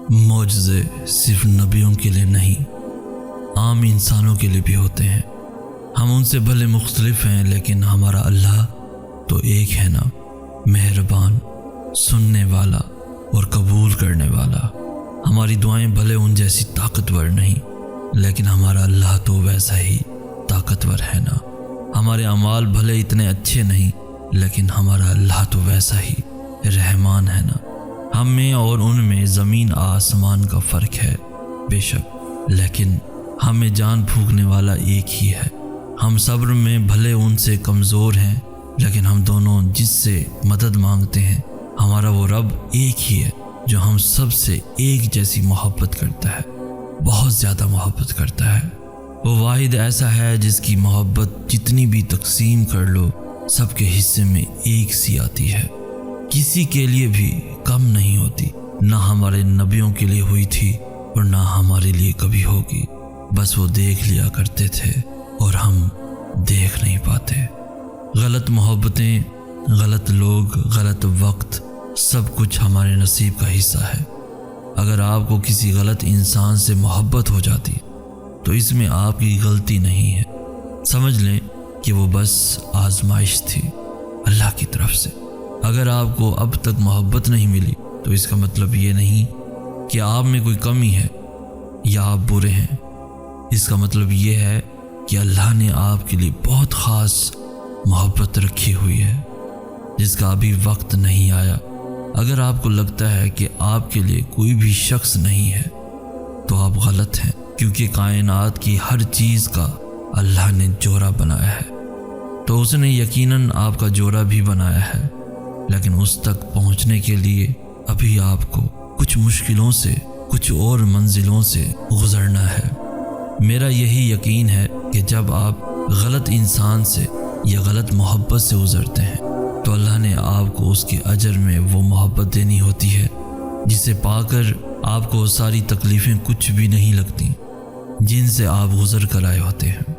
معجزے صرف نبیوں کے لیے نہیں، عام انسانوں کے لیے بھی ہوتے ہیں۔ ہم ان سے بھلے مختلف ہیں، لیکن ہمارا اللہ تو ایک ہے نا، مہربان، سننے والا اور قبول کرنے والا۔ ہماری دعائیں بھلے ان جیسی طاقتور نہیں، لیکن ہمارا اللہ تو ویسا ہی طاقتور ہے نا۔ ہمارے اعمال بھلے اتنے اچھے نہیں، لیکن ہمارا اللہ تو ویسا ہی رحمان ہے نا۔ ہم میں اور ان میں زمین آسمان کا فرق ہے بے شک، لیکن ہمیں جان پھونکنے والا ایک ہی ہے۔ ہم صبر میں بھلے ان سے کمزور ہیں، لیکن ہم دونوں جس سے مدد مانگتے ہیں، ہمارا وہ رب ایک ہی ہے جو ہم سب سے ایک جیسی محبت کرتا ہے، بہت زیادہ محبت کرتا ہے۔ وہ واحد ایسا ہے جس کی محبت جتنی بھی تقسیم کر لو، سب کے حصے میں ایک سی آتی ہے، کسی کے لیے بھی کم نہیں ہوتی۔ نہ ہمارے نبیوں کے لیے ہوئی تھی اور نہ ہمارے لیے کبھی ہوگی، بس وہ دیکھ لیا کرتے تھے اور ہم دیکھ نہیں پاتے۔ غلط محبتیں، غلط لوگ، غلط وقت، سب کچھ ہمارے نصیب کا حصہ ہے۔ اگر آپ کو کسی غلط انسان سے محبت ہو جاتی تو اس میں آپ کی غلطی نہیں ہے، سمجھ لیں کہ وہ بس آزمائش تھی اللہ کی طرف سے۔ اگر آپ کو اب تک محبت نہیں ملی تو اس کا مطلب یہ نہیں کہ آپ میں کوئی کمی ہے یا آپ برے ہیں۔ اس کا مطلب یہ ہے کہ اللہ نے آپ کے لیے بہت خاص محبت رکھی ہوئی ہے، جس کا ابھی وقت نہیں آیا۔ اگر آپ کو لگتا ہے کہ آپ کے لیے کوئی بھی شخص نہیں ہے تو آپ غلط ہیں، کیونکہ کائنات کی ہر چیز کا اللہ نے جوڑا بنایا ہے، تو اس نے یقیناً آپ کا جوڑا بھی بنایا ہے، لیکن اس تک پہنچنے کے لیے ابھی آپ کو کچھ مشکلوں سے، کچھ اور منزلوں سے گزرنا ہے۔ میرا یہی یقین ہے کہ جب آپ غلط انسان سے یا غلط محبت سے گزرتے ہیں تو اللہ نے آپ کو اس کے اجر میں وہ محبت دینی ہوتی ہے جسے پا کر آپ کو ساری تکلیفیں کچھ بھی نہیں لگتی جن سے آپ گزر کر آئے ہوتے ہیں۔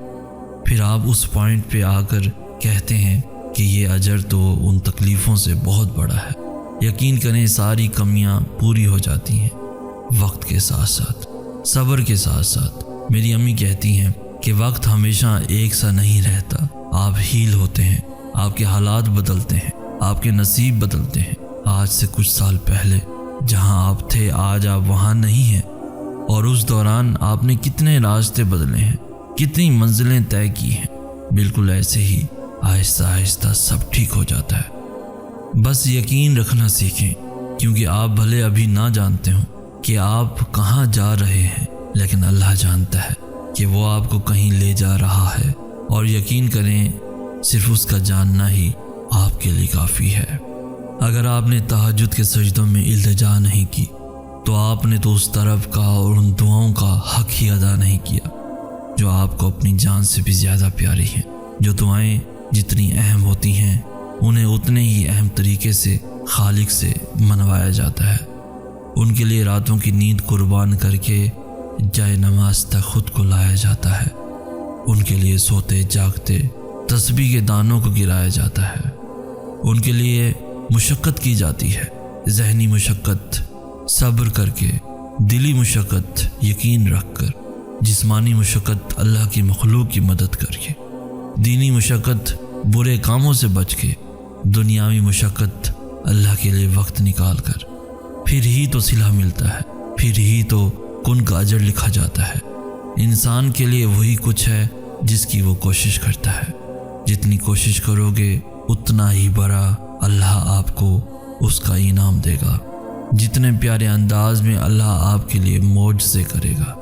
پھر آپ اس پوائنٹ پہ آ کر کہتے ہیں کہ یہ اجر تو ان تکلیفوں سے بہت بڑا ہے۔ یقین کریں ساری کمیاں پوری ہو جاتی ہیں وقت کے ساتھ ساتھ، صبر کے ساتھ ساتھ۔ میری امی کہتی ہیں کہ وقت ہمیشہ ایک سا نہیں رہتا، آپ ہیل ہوتے ہیں، آپ کے حالات بدلتے ہیں، آپ کے نصیب بدلتے ہیں۔ آج سے کچھ سال پہلے جہاں آپ تھے آج آپ وہاں نہیں ہیں، اور اس دوران آپ نے کتنے راستے بدلے ہیں، کتنی منزلیں طے کی ہیں۔ بالکل ایسے ہی آہستہ آہستہ سب ٹھیک ہو جاتا ہے۔ بس یقین رکھنا سیکھیں، کیونکہ آپ بھلے ابھی نہ جانتے ہوں کہ آپ کہاں جا رہے ہیں، لیکن اللہ جانتا ہے کہ وہ آپ کو کہیں لے جا رہا ہے، اور یقین کریں صرف اس کا جاننا ہی آپ کے لیے کافی ہے۔ اگر آپ نے تہجد کے سجدوں میں التجا نہیں کی تو آپ نے تو اس طرف کا اور ان دعاؤں کا حق ہی ادا نہیں کیا جو آپ کو اپنی جان سے بھی زیادہ پیاری ہیں۔ جو دعائیں جتنی اہم ہوتی ہیں انہیں اتنے ہی اہم طریقے سے خالق سے منوایا جاتا ہے۔ ان کے لیے راتوں کی نیند قربان کر کے جائے نماز تک خود کو لایا جاتا ہے۔ ان کے لیے سوتے جاگتے تسبیح کے دانوں کو گرایا جاتا ہے۔ ان کے لیے مشقت کی جاتی ہے، ذہنی مشقت صبر کر کے، دلی مشقت یقین رکھ کر، جسمانی مشقت اللہ کی مخلوق کی مدد کر کے، دینی مشقت برے کاموں سے بچ کے، دنیاوی مشقت اللہ کے لیے وقت نکال کر۔ پھر ہی تو صلہ ملتا ہے، پھر ہی تو کن کا اجر لکھا جاتا ہے۔ انسان کے لیے وہی کچھ ہے جس کی وہ کوشش کرتا ہے۔ جتنی کوشش کرو گے اتنا ہی بڑا اللہ آپ کو اس کا انعام دے گا۔ جتنے پیارے انداز میں اللہ آپ کے لیے معجزے کرے گا۔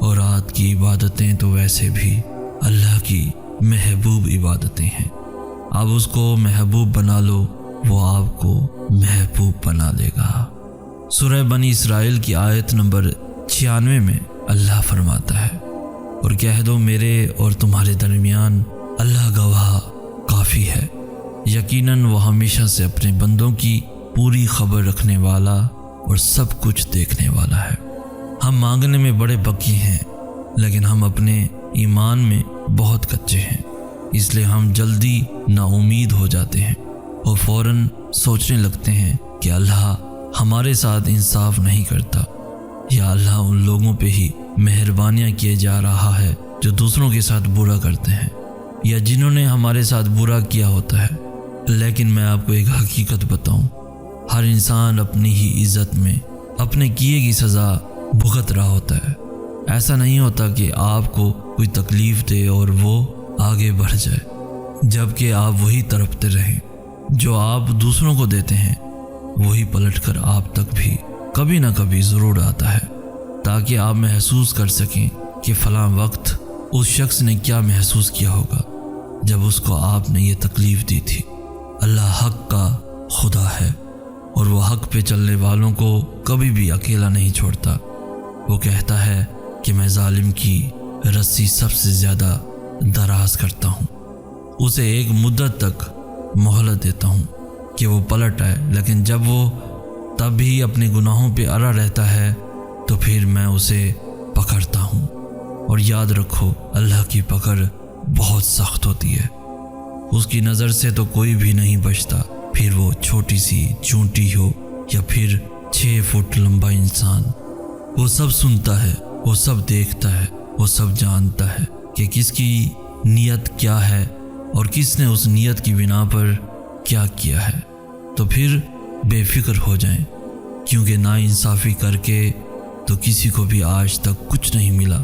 اور رات کی عبادتیں تو ویسے بھی اللہ کی محبوب عبادتیں ہیں۔ آپ اس کو محبوب بنا لو، وہ آپ کو محبوب بنا دے گا۔ سورہ بنی اسرائیل کی آیت نمبر 96 میں اللہ فرماتا ہے، اور کہہ دو میرے اور تمہارے درمیان اللہ گواہ کافی ہے، یقیناً وہ ہمیشہ سے اپنے بندوں کی پوری خبر رکھنے والا اور سب کچھ دیکھنے والا ہے۔ ہم مانگنے میں بڑے بکی ہیں، لیکن ہم اپنے ایمان میں بہت کچے ہیں، اس لیے ہم جلدی نا امید ہو جاتے ہیں اور فوراً سوچنے لگتے ہیں کہ اللہ ہمارے ساتھ انصاف نہیں کرتا، یا اللہ ان لوگوں پہ ہی مہربانیاں کیے جا رہا ہے جو دوسروں کے ساتھ برا کرتے ہیں یا جنہوں نے ہمارے ساتھ برا کیا ہوتا ہے۔ لیکن میں آپ کو ایک حقیقت بتاؤں، ہر انسان اپنی ہی عزت میں اپنے کیے کی سزا بھگت رہا ہوتا ہے۔ ایسا نہیں ہوتا کہ آپ کو کوئی تکلیف دے اور وہ آگے بڑھ جائے، جبکہ آپ وہی تڑپتے رہیں جو آپ دوسروں کو دیتے ہیں، وہی پلٹ کر آپ تک بھی کبھی نہ کبھی ضرور آتا ہے، تاکہ آپ محسوس کر سکیں کہ فلاں وقت اس شخص نے کیا محسوس کیا ہوگا جب اس کو آپ نے یہ تکلیف دی تھی۔ اللہ حق کا خدا ہے اور وہ حق پہ چلنے والوں کو کبھی بھی اکیلا نہیں چھوڑتا۔ وہ کہتا ہے کہ میں ظالم کی رسی سب سے زیادہ دراز کرتا ہوں، اسے ایک مدت تک مہلت دیتا ہوں کہ وہ پلٹ آئے، لیکن جب وہ تب بھی اپنے گناہوں پہ اڑا رہتا ہے تو پھر میں اسے پکڑتا ہوں۔ اور یاد رکھو، اللہ کی پکڑ بہت سخت ہوتی ہے، اس کی نظر سے تو کوئی بھی نہیں بچتا، پھر وہ چھوٹی سی چونٹی ہو یا پھر 6 فٹ لمبا انسان۔ وہ سب سنتا ہے، وہ سب دیکھتا ہے، وہ سب جانتا ہے کہ کس کی نیت کیا ہے اور کس نے اس نیت کی بنا پر کیا کیا ہے۔ تو پھر بے فکر ہو جائیں، کیونکہ ناانصافی کر کے تو کسی کو بھی آج تک کچھ نہیں ملا،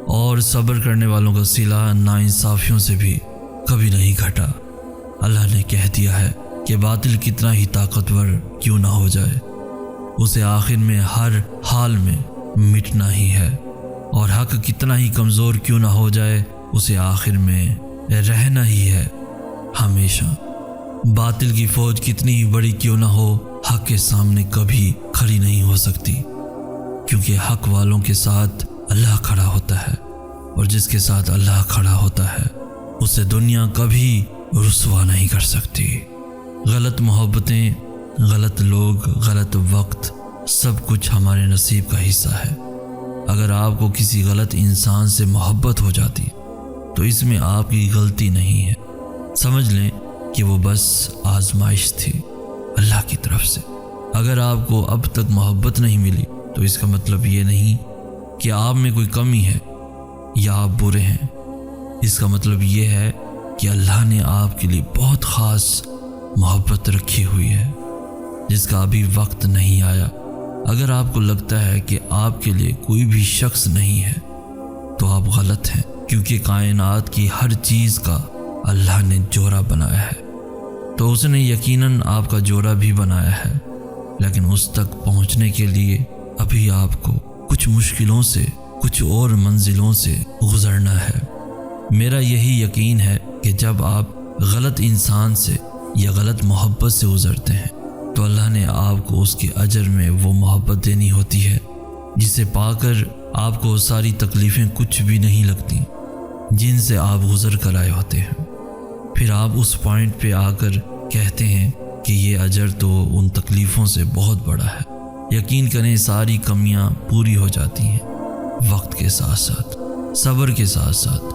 اور صبر کرنے والوں کا صلہ ناانصافیوں سے بھی کبھی نہیں گھٹا۔ اللہ نے کہہ دیا ہے کہ باطل کتنا ہی طاقتور کیوں نہ ہو جائے، اسے آخر میں ہر حال میں مٹنا ہی ہے، اور حق کتنا ہی کمزور کیوں نہ ہو جائے، اسے آخر میں رہنا ہی ہے ہمیشہ۔ باطل کی فوج کتنی ہی بڑی کیوں نہ ہو، حق کے سامنے کبھی کھڑی نہیں ہو سکتی، کیونکہ حق والوں کے ساتھ اللہ کھڑا ہوتا ہے، اور جس کے ساتھ اللہ کھڑا ہوتا ہے اسے دنیا کبھی رسوا نہیں کر سکتی۔ غلط محبتیں، غلط لوگ، غلط وقت، سب کچھ ہمارے نصیب کا حصہ ہے۔ اگر آپ کو کسی غلط انسان سے محبت ہو جاتی تو اس میں آپ کی غلطی نہیں ہے، سمجھ لیں کہ وہ بس آزمائش تھی اللہ کی طرف سے۔ اگر آپ کو اب تک محبت نہیں ملی تو اس کا مطلب یہ نہیں کہ آپ میں کوئی کمی ہے یا آپ برے ہیں، اس کا مطلب یہ ہے کہ اللہ نے آپ کے لیے بہت خاص محبت رکھی ہوئی ہے جس کا ابھی وقت نہیں آیا۔ اگر آپ کو لگتا ہے کہ آپ کے لیے کوئی بھی شخص نہیں ہے تو آپ غلط ہیں، کیونکہ کائنات کی ہر چیز کا اللہ نے جوڑا بنایا ہے، تو اس نے یقیناً آپ کا جوڑا بھی بنایا ہے، لیکن اس تک پہنچنے کے لیے ابھی آپ کو کچھ مشکلوں سے، کچھ اور منزلوں سے گزرنا ہے۔ میرا یہی یقین ہے کہ جب آپ غلط انسان سے یا غلط محبت سے گزرتے ہیں تو اللہ نے آپ کو اس کے اجر میں وہ محبت دینی ہوتی ہے جسے پا کر آپ کو ساری تکلیفیں کچھ بھی نہیں لگتی جن سے آپ گزر کر آئے ہوتے ہیں۔ پھر آپ اس پوائنٹ پہ آ کر کہتے ہیں کہ یہ اجر تو ان تکلیفوں سے بہت بڑا ہے۔ یقین کریں ساری کمیاں پوری ہو جاتی ہیں وقت کے ساتھ ساتھ، صبر کے ساتھ ساتھ،